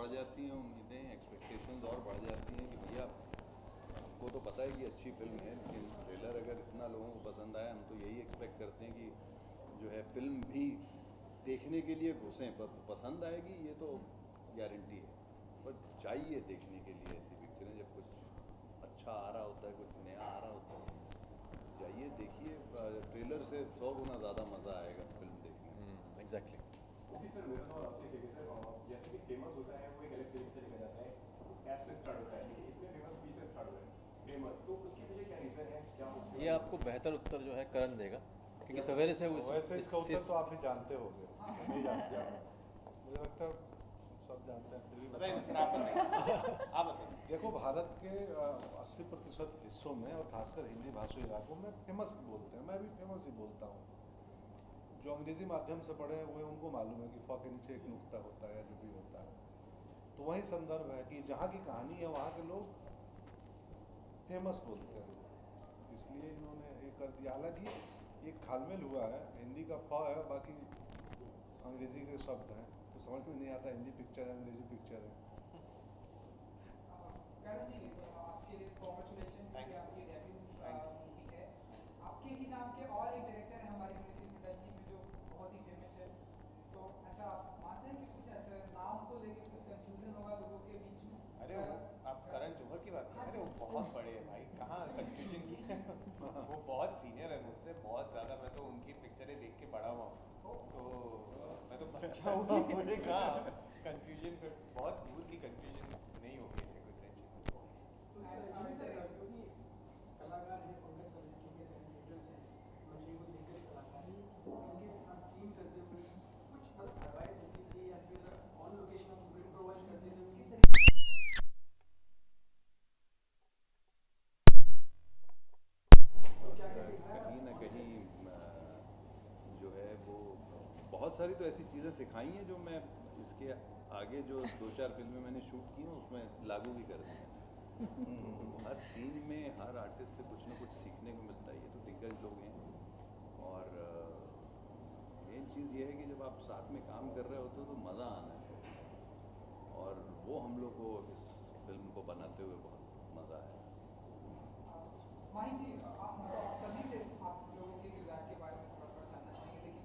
बढ़ जाती हैं उम्मीदें, एक्सपेक्टेशंस और बढ़ जाती हैं कि भैया हमको तो पता है कि अच्छी फिल्म है, लेकिन ट्रेलर अगर इतना लोगों को पसंद आया, हम तो यही एक्सपेक्ट करते हैं कि जो है फिल्म भी देखने के लिए घुसें, पर पसंद आएगी ये तो गारंटी है। पर चाहिए देखने के लिए ऐसी पिक्चरें, जब कुछ अच्छा आ रहा होता है, कुछ नया आ रहा होता है, जाइए देखिए। ट्रेलर से 100 गुना ज़्यादा मज़ा आएगा फिल्म देखने में। एग्जैक्टली। ओके सर, मेरा सवाल आपसे है कि सर जैसे कि फेमस होता है वो एक अलग तरीके से लिखा जाता है, एफ से स्टार्ट होता है, लेकिन इसमें फेमस बी से स्टार्ट हुआ है फेमस, तो उसके पीछे क्या रीज़न है, क्या उसके ये आपको बेहतर उत्तर जो है करण देगा, क्योंकि सवेरे से वैसे इसका उत्तर तो आप ही जानते होंगे, नहीं जानते आप? मुझे लगता है सब जानते हैं, फिर भी बताइए ना सर, आप बताइए। आप बताइए। देखो, भारत के 80% हिस्सों में और खासकर हिंदी भाषी इलाकों में फेमस बोलते हैं, मैं भी फेमस ही बोलता हूँ। जो अंग्रेजी माध्यम से पढ़े हुए उनको मालूम है कि फ के नीचे एक नुक्ता होता है या जो भी होता है, तो वही संदर्भ है कि जहाँ की कहानी है वहाँ के लोग फेमस बोलते हैं, इसलिए इन्होंने ये कर दिया। हालांकि एक खालमेल हुआ है, हिंदी का फ है, बाकी अंग्रेजी के शब्द हैं, तो समझ में नहीं आता हिंदी पिक्चर है अंग्रेजी पिक्चर है। करण जी, आपके लिए कॉन्ग्रेचुलेशन कि आपकी डेब्यू मूवी है। आपके ही नाम के और एक डायरेक्टर है हमारी हिंदी फिल्म इंडस्ट्री में जो बहुत ही फेमस है, तो ऐसा आप मानते हैं कि कुछ ऐसा नाम को लेके कुछ कंफ्यूजन होगा लोगों के बीच में? अरे आप करण जौहर की बात कर रहे हैं, वो बहुत बड़े हैं भाई, कहाँ कंफ्यूजन की है। वो बहुत सीनियर है मुझसे, बहुत ज़्यादा। मैं तो उनकी पिक्चरें देख के बड़ा हुआ हूँ, तो मैं तो बच्चा हुआ, मुझे कहाँ कंफ्यूजन, बहुत दूर की कंफ्यूजन नहीं होगी, ऐसे कोई टेंशन। क्योंकि कलाकार हैं, प्रोग्रेस के सेलिब्रिटीज हैं, मुझे कोई दिग्गज कलाकार हैं, उनके साथ सीन करते हुए कुछ मतलब एडवाइस होती थी या फिर ऑन लोकेशन हम इम्प्रोवाइज करते थे, किस तरीके कहीं ना कहीं जो है वो बहुत सारी तो ऐसी चीज़ें सिखाई हैं जो मैं इसके आगे जो 2-4 फिल्में मैंने शूट की हैं उसमें लागू भी कर दी हैं। हर सीन में हर आर्टिस्ट से कुछ ना कुछ सीखने को मिलता है, ये तो दिग्गज लोग हैं। और मेन चीज़ ये है कि जब आप साथ में काम कर रहे होते हो तो मज़ा आना चाहिए, और वो हम लोग को इस फिल्म को बनाते हुए बहुत मज़ा आया। माही जी, आप सभी से आप लोगों के किरदार के बारे में थोड़ा जानना चाहेंगे, लेकिन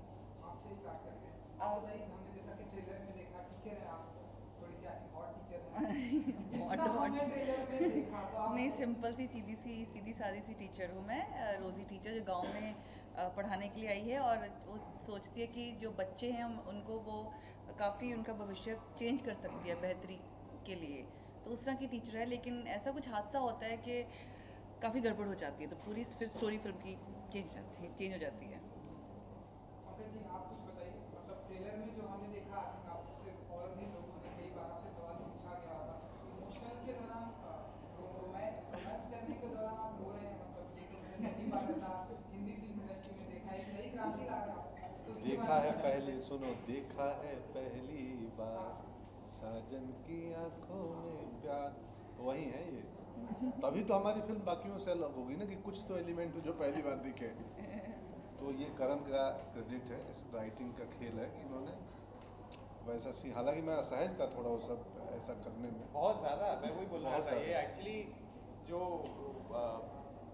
आपसे ही स्टार्ट करते हैं। आप बताइए, हमने जैसा कि ट्रेलर में देखा टीचर है आप, थोड़ी सी आपकी हॉट टीचर है। हमने ट्रेलर में देखा तो आप नहीं, सिंपल सी सीधी सादी सी टीचर हूँ मैं, रोज़ी टीचर, जो गांव में पढ़ाने के लिए आई है, और वो सोचती है कि जो बच्चे हैं उनको वो काफ़ी उनका भविष्य चेंज कर सकती है बेहतरी के लिए, तो उस तरह की टीचर है। लेकिन ऐसा कुछ हादसा होता है कि काफ़ी गड़बड़ हो जाती है, तो पूरी फिर स्टोरी फिल्म की चेंज हो जाती है। पंकज जी, आप कुछ बताइए, मतलब ट्रेलर में जो हमने देखा, आपसे और भी लोगों ने कई बार आपसे सवाल पूछा गया था, इमोशनल के दौरान रोमांस करने के दौरान आप रो रहे हैं, मतलब ये तो मैंने पहली बार ऐसा हिंदी फिल्म इंडस्ट्री में देखा है, एक नई क्रांति ला रहा है। तो देखा है पहली, सुनो, देखा है पहली बार साजन की आंखों में प्यार, वही है ये। तभी तो हमारी फिल्म बाकियों से अलग होगी ना, कि कुछ तो एलिमेंट जो पहली बार दिखे। तो ये करण का क्रेडिट है, इस राइटिंग का खेल है कि इन्होंने वैसा सी, हालांकि मैं असहज था थोड़ा वो सब ऐसा करने में, बहुत ज़्यादा। मैं वही बोल रहा बहुत था, ये ज़्यादा। एक्चुअली जो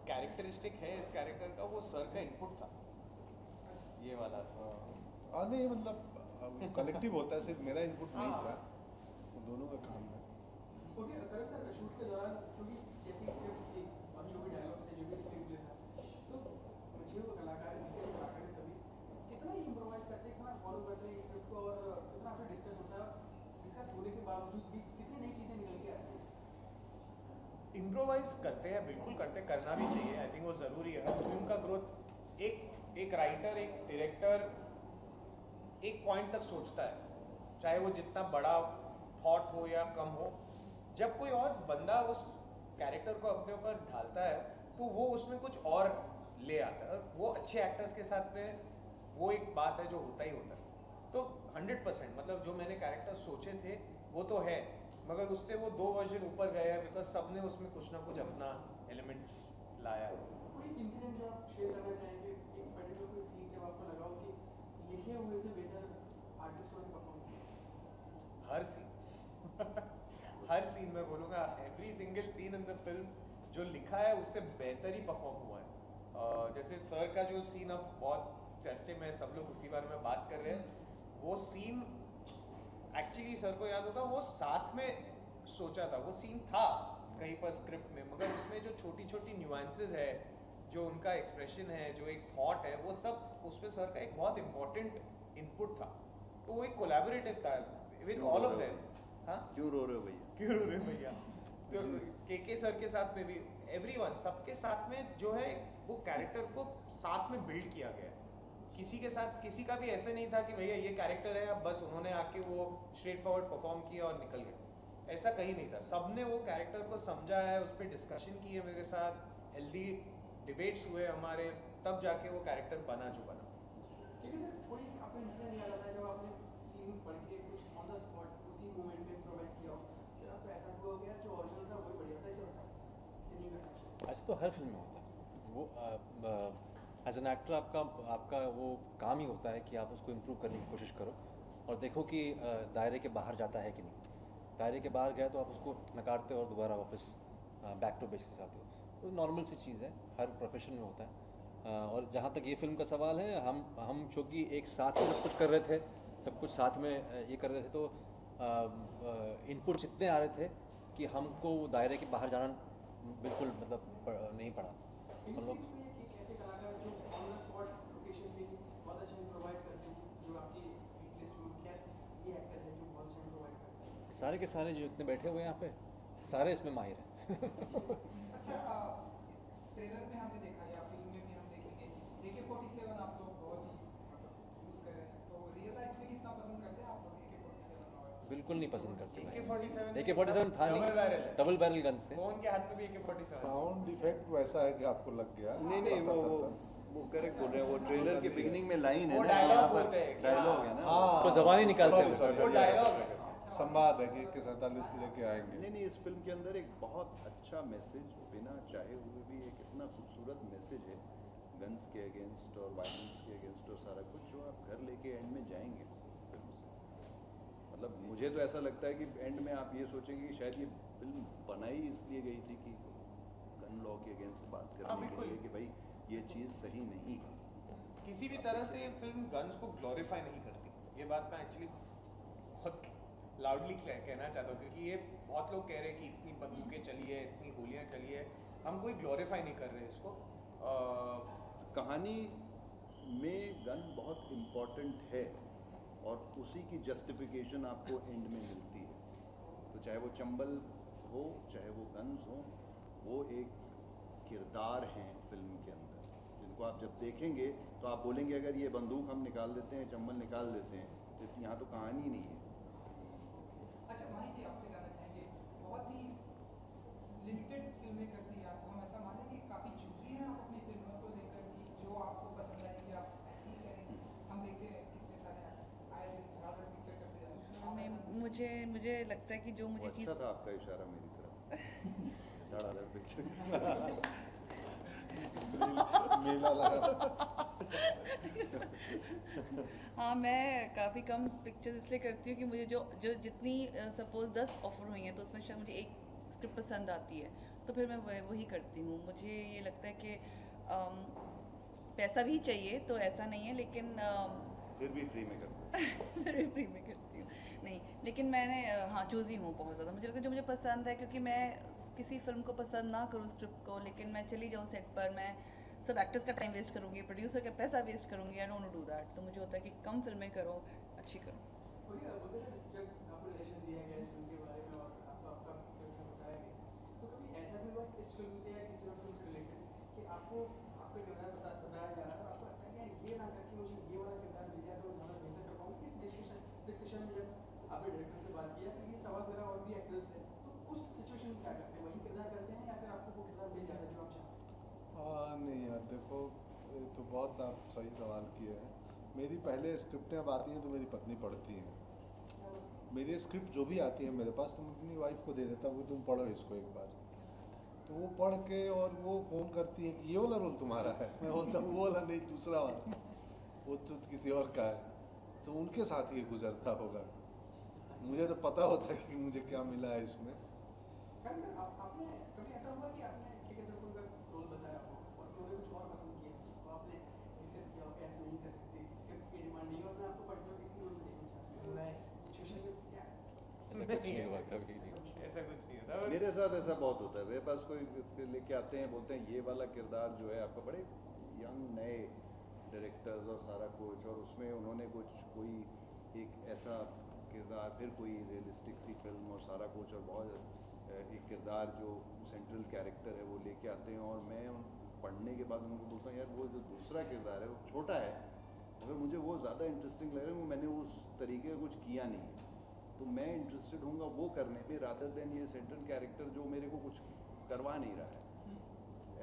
कैरेक्टरिस्टिक है इस कैरेक्टर का, वो सर का इनपुट था, ये वाला। नहीं मतलब कलेक्टिव होता है, सिर्फ मेरा इनपुट नहीं था, वो दोनों का काम है। ओके, करण सर, शूट के दौरान क्योंकि जैसी स्क्रिप्ट थी और जो भी डायलॉग्स थे, जो भी स्क्रिप्ट प्ले था, तो मुझे वो कलाकार सभी कितना ही इम्प्रोवाइज करते हैं, कितना फॉलो करते हैं स्क्रिप्ट को, और कितना फिर डिस्कस होता है, डिस्कस होने के बावजूद भी कितनी नई चीज़ें निकल के आती हैं। इम्प्रोवाइज करते हैं, बिल्कुल करते, करना भी चाहिए, आई थिंक वो ज़रूरी है। हर फिल्म का ग्रोथ एक राइटर, एक डायरेक्टर एक पॉइंट तक सोचता है, चाहे वो जितना बड़ा थॉट हो या कम हो, जब कोई और बंदा उस कैरेक्टर को अपने ऊपर ढालता है तो वो उसमें कुछ और ले आता है, और वो अच्छे एक्टर्स के साथ में वो एक बात है जो होता ही होता है। तो 100% मतलब जो मैंने कैरेक्टर सोचे थे वो तो है, मगर उससे वो 2 वर्जन ऊपर गए हैं, बिकॉज सबने उसमें कुछ ना कुछ अपना एलिमेंट्स लाया है। कोई इंसिडेंट जो आप शेयर करना चाहेंगे, एक पर्टिकुलर कोई सीन जब आपको लगा हो कि लिखे हुए से बेहतर आर्टिस्टों ने परफॉर्म किया? हर सीन हर सीन में बोलूँगा, every single seen in the film जो लिखा है उससे बेहतर ही परफॉर्म हुआ है। जैसे सर का जो सीन अब बहुत चर्चे में, सब लोग उसी बारे में बात कर रहे हैं, वो सीन एक्चुअली सर को याद होगा, वो साथ में सोचा था, वो सीन था कहीं पर स्क्रिप्ट में, मगर उसमें जो छोटी छोटी न्यूएंसेस है, जो उनका एक्सप्रेशन है, जो एक थॉट है, वो सब उसमें सर का एक बहुत इम्पोर्टेंट इनपुट था। तो वो एक कोलैबोरेटिव था विद ऑल ऑफ देम। हाँ, क्यों रो रहे हो भैया? क्यों रो रहे हो भैया? तो के सर के साथ में भी एवरीवन, सबके साथ में जो है वो कैरेक्टर को साथ में बिल्ड किया गया है। किसी के साथ किसी का भी ऐसे नहीं था कि भैया ये कैरेक्टर है, अब बस उन्होंने आके वो स्ट्रेट फॉरवर्ड परफॉर्म किया और निकल गए, ऐसा कहीं नहीं था। सबने वो कैरेक्टर को समझा है, उस पर डिस्कशन की है मेरे साथ, हेल्दी डिबेट्स हुए हमारे, तब जाके वो कैरेक्टर बना जो बना। ठीक है सर, कोई आपको इंसिडेंट याद आता है जब आपने सीन पढ़ के कुछ ऑन द स्पॉट उसी मोमेंट में इम्प्रोवाइज किया हो, फिर आपको एहसास हुआ कि यार जो ओरिजिनल था वही बढ़िया था, इसे हटा, इसे नहीं करना चाहिए? ऐसे तो हर फिल्म में होता है। वो एज एन एक्टर आपका वो काम ही होता है कि आप उसको इम्प्रूव करने की कोशिश करो और देखो कि दायरे के बाहर जाता है कि नहीं। दायरे के बाहर गया तो आप उसको नकारते हो और दोबारा वापस बैक टू बेसिक्स आते हो। तो नॉर्मल सी चीज़ है, हर प्रोफेशन में होता है। और जहाँ तक ये फिल्म का सवाल है, हम चूँकि एक साथ में सब कुछ कर रहे थे, सब कुछ साथ में ये कर रहे थे, तो इनपुट्स इतने आ रहे थे कि हमको दायरे के बाहर जाना बिल्कुल मतलब नहीं पड़ा। हम लोग ऐसे कलाकार जो ऑन द स्पॉट लोकेशन पे बहुत अच्छा इम्प्रोवाइज करते हैं, जो आपकी हिट लिस्ट में क्या ये एक्टर है जो बहुत अच्छा इम्प्रोवाइज करता है? सारे के सारे जो इतने बैठे हुए हैं यहाँ पे, सारे इसमें माहिर हैं। अच्छा, ट्रेलर में हमने देखा या फिल्म में भी हम देखेंगे AK-47 आप लोग बहुत ही मतलब यूज़ कर रहे हैं, तो रियल लाइफ में कितना पसंद करते हैं आप लोग AK-47? बिल्कुल नहीं पसंद करते। AK-47 था नहीं, डबल बैरल गन थे। फोन के हाथ में भी AK-47। साउंड इफेक्ट वैसा है कि आपको लग गया? नहीं, वो करेक्ट बोल रहे हैं। वो ट्रेलर के बिगिनिंग में लाइन है वो ना, डायलॉग यहाँ पर बोलते हैं, डायलॉग है ना। हाँ, वो ज़बानी निकालते हैं। sorry, वो yes. डायलॉग है। संवाद है कि AK-47 लेके आएंगे। नहीं, इस फिल्म के अंदर एक बहुत अच्छा मैसेज, बिना चाहे हुए भी एक इतना खूबसूरत मैसेज है गन्स के अगेंस्ट और वायलेंस के अगेंस्ट और सारा कुछ, जो आप घर लेके एंड में जाएंगे फिल्म से। मतलब मुझे तो ऐसा लगता है कि एंड में आप ये सोचेंगे कि शायद ये फिल्म बनाई इसलिए गई थी कि गन लॉ के अगेंस्ट बात करने के लिए कि भाई ये चीज़ सही नहीं है। किसी भी तरह से ये फिल्म गन्स को ग्लोरीफाई नहीं करती। ये बात मैं एक्चुअली बहुत लाउडली कहना चाहता हूँ, क्योंकि ये बहुत लोग कह रहे हैं कि इतनी बंदूकें चली है, इतनी गोलियाँ चली है, हम कोई ग्लोरीफाई नहीं कर रहे इसको। कहानी में गन बहुत इम्पॉर्टेंट है और उसी की जस्टिफिकेशन आपको एंड में मिलती है। तो चाहे वो चंबल हो, चाहे वो गन्स हो, वो एक किरदार हैं फिल्म के अंदर, जिनको आप जब देखेंगे तो आप बोलेंगे अगर ये बंदूक हम निकाल देते हैं, चंबल निकाल देते हैं, तो यहाँ तो कहानी नहीं है। अच्छा माही जी, आपसे जानना चाहेंगे, बहुत ही लिमिटेड फिल्में करती हैं आप, हम ऐसा माने कि काफ़ी चूजी हैं आप अपनी फिल्मों को लेकर कि जो आपको पसंद आएगी आप ऐसी ही करेंगे। हम देखते हैं कितने सारे आए दिन धड़ाधड़ पिक्चर करते जाते हैं। नहीं, मुझे लगता है कि जो मुझे चीज़ अच्छा था आपका इशारा मेरी तरफ। धड़ाधड़ पिक्चर मेला लगा। हाँ, मैं काफ़ी कम पिक्चर्स इसलिए करती हूँ कि मुझे जो जितनी सपोज 10 ऑफर हुई हैं तो उसमें शायद मुझे एक स्क्रिप्ट पसंद आती है, तो फिर मैं वही करती हूँ। मुझे ये लगता है कि पैसा भी चाहिए, तो ऐसा नहीं है, लेकिन फिर भी फ्री में करते हैं। फिर भी फ्री में करती हूँ। नहीं, लेकिन मैंने हाँ चूज़ी हूँ बहुत ज़्यादा। मुझे लगता है जो मुझे पसंद है, क्योंकि मैं किसी फिल्म को पसंद ना करूँ स्क्रिप्ट को, लेकिन मैं चली जाऊँ सेट पर, मैं सब एक्टर्स का टाइम वेस्ट करूँगी, प्रोड्यूसर का पैसा वेस्ट करूँगी, आई डोंट डू दैट। तो मुझे होता है कि कम फिल्में करो, अच्छी करो। जब आपको रिलेशन दिया गया इस फिल्म के बारे में और आपको आपका फिल्म में बताया गया, तो कभी ऐसा भी हुआ इस फिल्म से या किसी और फिल्म से रिलेटेड कि आपको आपका किरदार बताया जा रहा है और आपको लगता है यार ये ना करके मुझे ये वाला किरदार मिल जाए तो मैं ज़्यादा बेहतर कर पाऊँ? इस डिस्कशन में जब आपने डायरेक्टर से बात किया, फिर ये सवाल मेरा और भी एक्टर्स से, तो उस सिचुएशन में क्या करते हैं? वही किरदार करते हैं या फिर आपको वो किरदार मिल जाता है जो आप चाहते हैं? नहीं यार, देखो ये तो बहुत आप सही सवाल किए हैं। मेरी पहले स्क्रिप्टें अब आती हैं तो मेरी पत्नी पढ़ती हैं। मेरी स्क्रिप्ट जो भी आती है मेरे पास, तो मैं अपनी वाइफ को दे देता हूँ, तुम पढ़ो इसको एक बार। तो वो पढ़ के और वो फ़ोन करती है कि ये वाला रोल तुम्हारा है। मैं बोलता हूँ वो वाला नहीं, दूसरा वाला, वो तो किसी और का है। तो उनके साथ ये गुजरता होगा, मुझे तो पता होता है कि मुझे क्या मिला है इसमें। करण सर आपने कभी ऐसा हुआ कि आपने के सर को उनका रोल बताया हो और उन्होंने कुछ और पसंद किया तो आपने डिस्कस किया हो कि ऐसा नहीं कर सकते स्क्रिप्ट की डिमांड नहीं और मैं आपको पर्टिकुलर किसी रोल में देखना चाहता हूँ नहीं। सिचुएशन में क्या है ऐसा कुछ नहीं हुआ कभी नहीं। ऐसा कुछ नहीं होता मेरे साथ ऐसा बहुत होता है, मेरे पास कोई लेके आते हैं, बोलते हैं ये वाला किरदार जो है आपका, बड़े यंग नए डायरेक्टर्स और सारा कुछ, और उसमें उन्होंने कोई एक ऐसा किरदार, फिर कोई रियलिस्टिक सी फिल्म और सारा कुछ, और बहुत एक किरदार जो सेंट्रल कैरेक्टर है वो लेके आते हैं, और मैं पढ़ने के बाद उनको बोलता हूँ यार वो जो दूसरा किरदार है वो छोटा है, मगर मुझे वो ज़्यादा इंटरेस्टिंग लग रहा है, वो मैंने उस तरीके का कुछ किया नहीं है, तो मैं इंटरेस्टेड होऊंगा वो करने पे रादर देन ये सेंट्रल कैरेक्टर जो मेरे को कुछ करवा नहीं रहा है,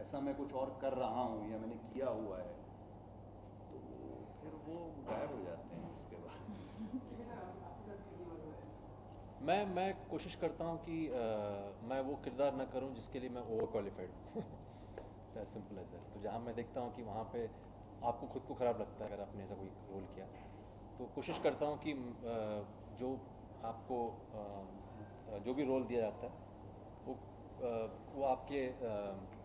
ऐसा मैं कुछ और कर रहा हूँ या मैंने किया हुआ है, तो फिर वो गायब हो जाते हैं उसके बाद। ठीक है सर आपके साथ कितनी बार हुआ है मैं कोशिश करता हूँ कि मैं वो किरदार ना करूँ जिसके लिए मैं ओवर क्वालिफाइड हूँ। As simple as that. तो जहाँ मैं देखता हूँ कि वहाँ पे आपको खुद को ख़राब लगता है अगर आपने ऐसा कोई रोल किया, तो कोशिश करता हूँ कि जो आपको जो भी रोल दिया जाता है वो आपके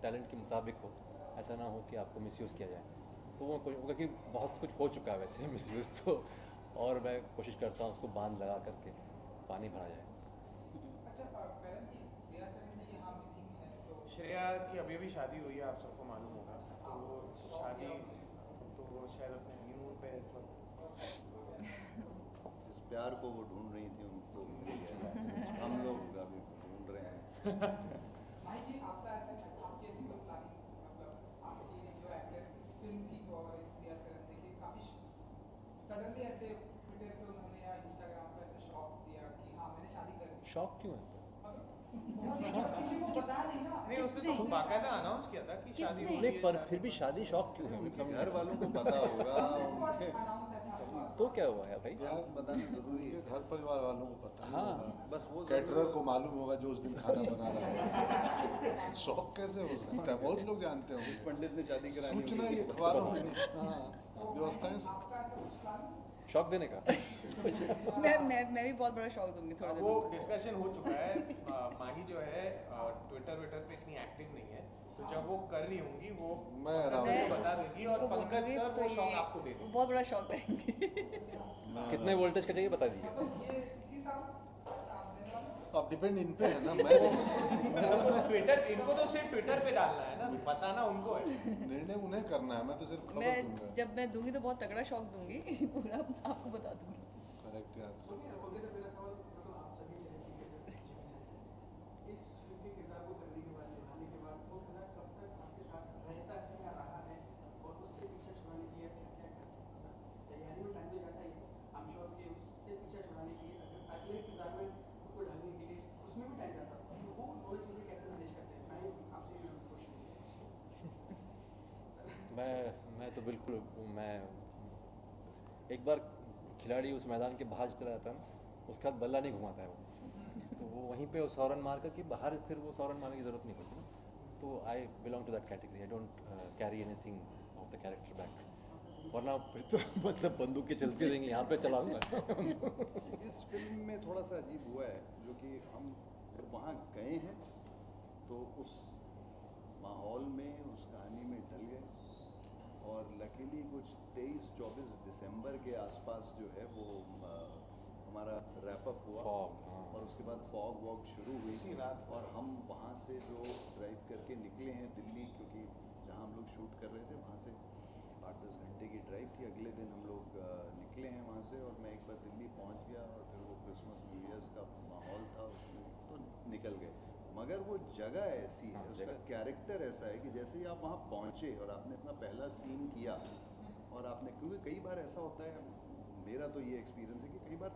टैलेंट के मुताबिक हो, ऐसा ना हो कि आपको मिसयूज़ किया जाए। तो वो क्योंकि बहुत कुछ हो चुका है वैसे मिसयूज़ तो, और मैं कोशिश करता हूँ उसको बांध लगा करके पानी भरा जाए। अच्छा करण जी श्रेया सरन जी यहाँ मिसिंग है तो श्रेया की अभी अभी शादी हुई है, आप सबको मालूम होगा, तो वो शादी तो वो शायद अपने हनीमून पे है इस वक्त। जिस प्यार को वो ढूंढ रही थी उनको मिल गया, हम लोग अभी ढूंढ रहे हैं। भाई जी आपका ऐसा आपकी ऐसी कोई प्लानिंग, मतलब आपकी जो एक्टर इस फिल्म की जो और श्रेया सरन देखिए काफ़ी सडनली ऐसे ट्विटर पे उन्होंने या इंस्टाग्राम पे ऐसे शॉक दिया कि हाँ मैंने शादी कर ली, शौक क्यों है? मतलब किसी को पता नहीं ना। नहीं उसने तो बाकायदा अनाउंस किया था कि शादी हो किसने? रही नहीं है, पर शादी फिर भी शादी शौक क्यों है? उनके समझ घर वालों को पता होगा, उनके अनाउंस ऐसा हुआ तो क्या हुआ है भाई? यार बताना जरूरी है। घर परिवार वालों को पता हाँ। होगा, बस वो कैटरर को मालूम होगा जो उस दिन खाना बना रहा है। शौक कैसे हो सकता है? बहुत लोग जानते उस होंगे। पंडित ने शादी करानी सूचना होगी, ये बस अखबारों पता में नहीं। हाँ, व्यवस्थाएं आपका ऐसा कुछ प्लान? शौक देने का? मैं भी बहुत बड़ा शौक दूंगी थोड़ा वो देर डिस्कशन हो चुका है। माही जो है ट्विटर पे इतनी एक्टिव नहीं है, तो जब वो कर रही होंगी वो मैं पंकज मैं को बता देगी, और इनको पंकज बोलूंगी सर तो वो शौक ये आपको दे देंगे। बहुत बड़ा शौक देंगे। कितने वोल्टेज का चाहिए बता दीजिए। मतलब ये इसी साल ऐसा आप देने वाले हो? अब डिपेंड इन पे है ना, मैं ट्विटर इनको तो सिर्फ ट्विटर पे डालना है ना, बताना उनको है। निर्णय उन्हें करना है, मैं तो सिर्फ मैं खबर दूंगा। जब मैं दूंगी तो बहुत तगड़ा शौक दूंगी, पूरा आपको बता दूंगी। करेक्ट यार। तो पंकज सर मेरा सवाल मतलब आप सभी से है कि सर इस फिल्म के किरदार को करने के बाद निभाने के बाद वो किरदार कब तक आपके साथ रहता है या रहा है और उससे पीछा छुड़ाने के लिए क्या क्या तैयारी में टाइम तो जाता ही है, आई एम श्योर कि उससे पीछा छुड़ाने के लिए अगले किरदार में खुद को ढालने के लिए उसमें भी टाइम जाता है, तो वो दोनों चीज़ें कैसे मैनेज करते हैं? मैं आपसे भी क्वेश्चन मैं तो बिल्कुल, मैं एक बार खिलाड़ी उस मैदान के बाहर चला जाता है ना, उसके बाद बल्ला नहीं घुमाता है वो, तो वो वहीं पे वो 100 रन मार करके बाहर फिर वो 100 रन मारने की ज़रूरत नहीं पड़ती ना। तो I belong to that category, I don't carry anything of the character back, वरना फिर तो मतलब बंदूकें चलती रहेंगी, यहाँ पे चलाऊंगा। इस फिल्म में थोड़ा सा अजीब हुआ है, जो कि हम जब वहाँ गए हैं तो उस माहौल में, उस कहानी में ढल गए, और लकीली कुछ 23-24 दिसंबर के आसपास जो है वो हमारा रैपअप हुआ, Fog, हाँ। और उसके बाद फॉग वॉक शुरू हुई उसी रात। और हम वहाँ से जो ड्राइव करके निकले हैं दिल्ली, क्योंकि जहाँ हम लोग शूट कर रहे थे वहाँ से 8-10 घंटे की ड्राइव थी। अगले दिन हम लोग निकले हैं वहाँ से, और मैं एक बार दिल्ली पहुँच गया, और फिर वो क्रिसमस न्यू ईयर्स का माहौल था उसमें, तो निकल गए। मगर वो जगह ऐसी है, हाँ, उसका जगह। कैरेक्टर ऐसा है कि जैसे ही आप वहाँ पहुँचे और आपने अपना पहला सीन किया, और आपने, क्योंकि कई बार ऐसा होता है, मेरा तो ये एक्सपीरियंस है कि कई बार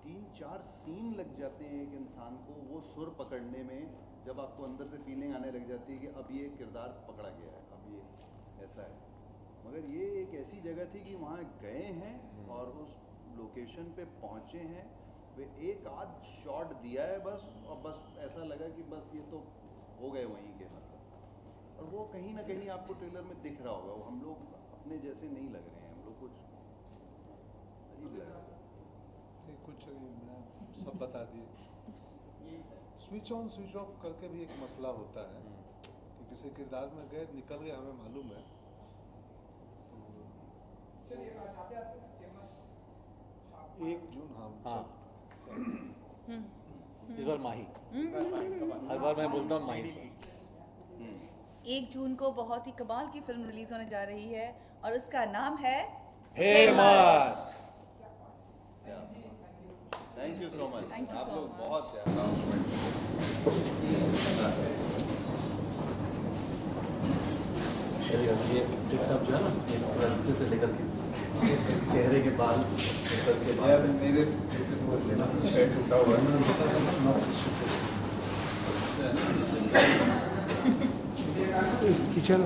3-4 सीन लग जाते हैं एक इंसान को वो सुर पकड़ने में, जब आपको अंदर से फीलिंग आने लग जाती है कि अब ये किरदार पकड़ा गया है, अब ये ऐसा है। मगर ये एक ऐसी जगह थी कि वहाँ गए हैं और उस लोकेशन पे पहुँचे हैं, वे एक आध शॉट दिया है बस, और बस ऐसा लगा कि बस ये तो हो गए वहीं के, मतलब। और वो कहीं ना कहीं आपको ट्रेलर में दिख रहा होगा, वो हम लोग अपने जैसे नहीं लग रहे हैं, हम लोग कुछ अजीब लग रहा है। नहीं, कुछ नहीं, मैं सब बता दिए। ये स्विच ऑन स्विच ऑफ करके भी एक मसला होता है कि किसी किरदार में गए निकल गए हमें मालूम है। चलिए जाते आते फेमस 1 जून हम हाँ। सब इस बार माही, हर बार मैं बोलता हूँ माही। 1 जून को बहुत ही कमाल की फिल्म रिलीज होने जा रही है और उसका नाम है famous. Thank you so much. Thank you आप so लोग much. बहुत अनाउंसमेंट ये टिकटॉक जो है ना, ये रस्ते से लेकर के चेहरे के बाल निकल के यार बाल मेरे शर्ट टूटा हुआ है। किचन